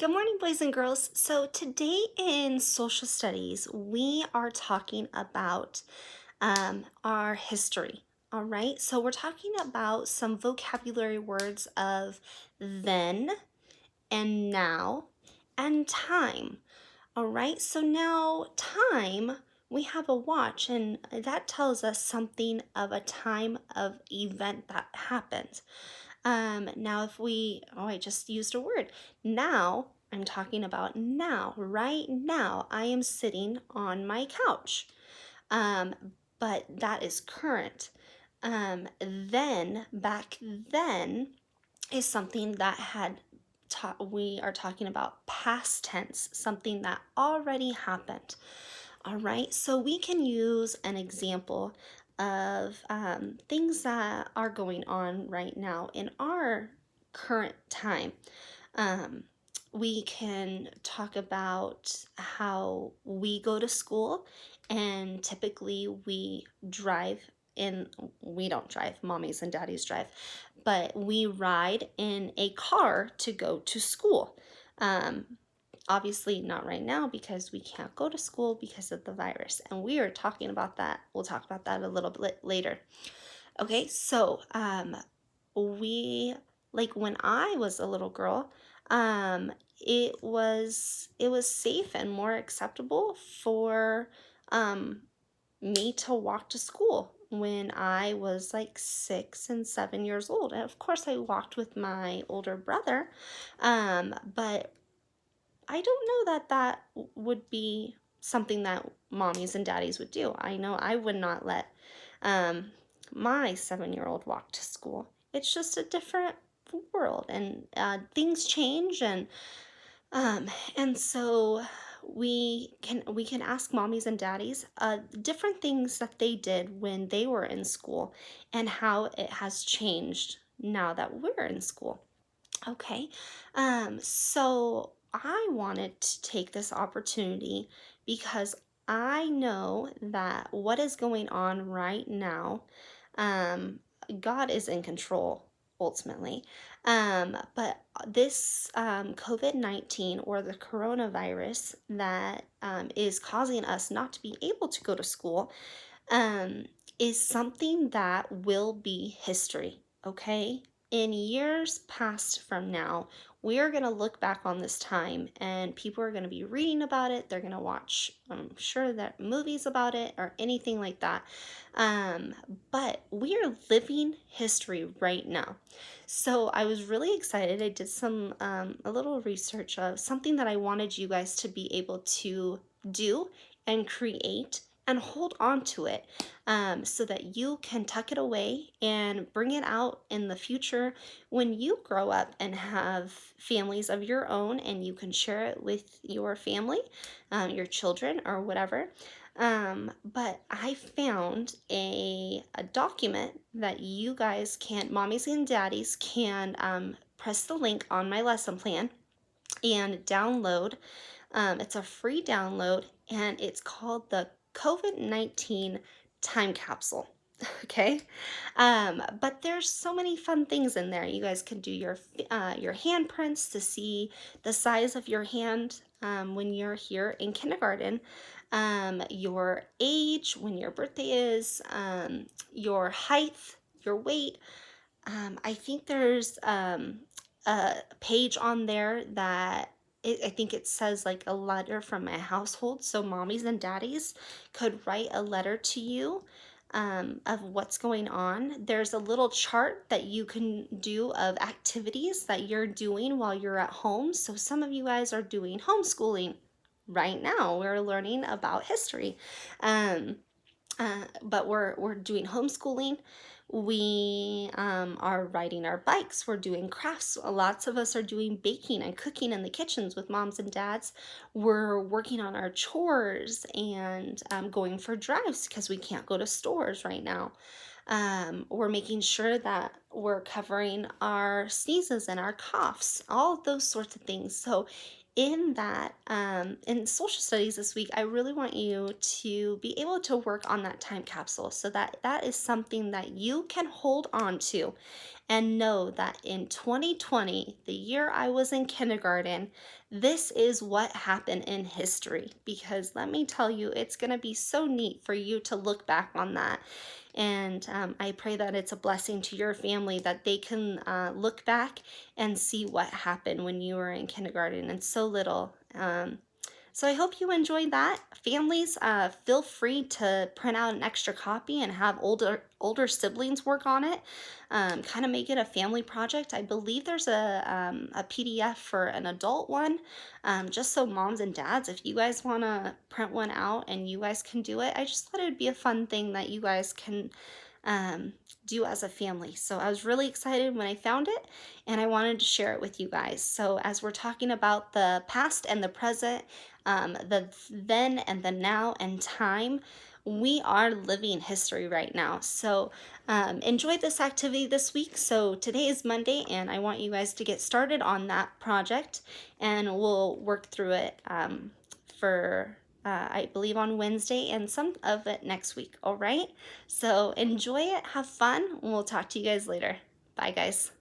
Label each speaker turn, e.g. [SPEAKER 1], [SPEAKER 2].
[SPEAKER 1] Good morning, boys and girls. So, today in social studies, we are talking about our history. All right. So, we're talking about some vocabulary words of then and now and time. All right. So, now time, we have a watch, and that tells us something of a time of event that happened. Now if we, oh, I just used a word. Now, I'm talking about now. Right now, I am sitting on my couch. Um, but that is current. Then, back then, is something that had we are talking about past tense, something that already happened. All right, so we can use an example of things that are going on right now in our current time. Um, we can talk about how we go to school, and typically we drive in, we don't drive, mommies and daddies drive, but we ride in a car to go to school. Um, Obviously, not right now because we can't go to school because of the virus. And we are talking about that. We'll talk about that a little bit later. Okay, so we, like when I was a little girl, um, it was safe and more acceptable for um, me to walk to school when I was like 6 and 7 years old. And of course, I walked with my older brother, but I don't know that that would be something that mommies and daddies would do. I know I would not let um, my 7-year-old walk to school. It's just a different world, and things change, um, and so we can ask mommies and daddies different things that they did when they were in school, and how it has changed now that we're in school. Okay, so I wanted to take this opportunity because I know that what is going on right now, um, God is in control ultimately. But this COVID-19 or the coronavirus that is causing us not to be able to go to school um, is something that will be history, okay? In years past from now, we are going to look back on this time and people are going to be reading about it. They're going to watch, I'm sure, that movies about it or anything like that. Um, but we are living history right now. So I was really excited. I did a little research of something that I wanted you guys to be able to do and create and hold on to it, so that you can tuck it away and bring it out in the future when you grow up and have families of your own, and you can share it with your family, your children, or whatever. But I found a document that you guys can, mommies and daddies, can press the link on my lesson plan and download. It's a free download, and it's called the COVID-19 Time Capsule. Okay, but there's so many fun things in there. You guys can do your handprints to see the size of your hand when you're here in kindergarten, your age, when your birthday is, your height, your weight. I think there's a page on there that I think it says like a letter from my household. So mommies and daddies could write a letter to you of what's going on. There's a little chart that you can do of activities that you're doing while you're at home. So some of you guys are doing homeschooling right now. We're learning about history. Um, but we're doing homeschooling. We are riding our bikes. We're doing crafts. Lots of us are doing baking and cooking in the kitchens with moms and dads. We're working on our chores and going for drives because we can't go to stores right now. We're making sure that we're covering our sneezes and our coughs, all of those sorts of things. So, in that, in social studies this week, I really want you to be able to work on that time capsule so that that is something that you can hold on to and know that in 2020, the year I was in kindergarten, this is what happened in history. Because let me tell you, it's going to be so neat for you to look back on that. And I pray that it's a blessing to your family that they can look back and see what happened when you were in kindergarten and so little. So I hope you enjoyed that. Families, feel free to print out an extra copy and have older siblings work on it. Kind of make it a family project. I believe there's a PDF for an adult one, just so moms and dads, if you guys want to print one out and you guys can do it, I just thought it would be a fun thing that you guys can um, do as a family. So I was really excited when I found it and I wanted to share it with you guys. So, as we're talking about the past and the present, the then and the now and time, we are living history right now. So, enjoy this activity this week. So, today is Monday, and I want you guys to get started on that project, and we'll work through it for I believe on Wednesday and some of it next week. All right. So enjoy it, have fun. And we'll talk to you guys later. Bye, guys.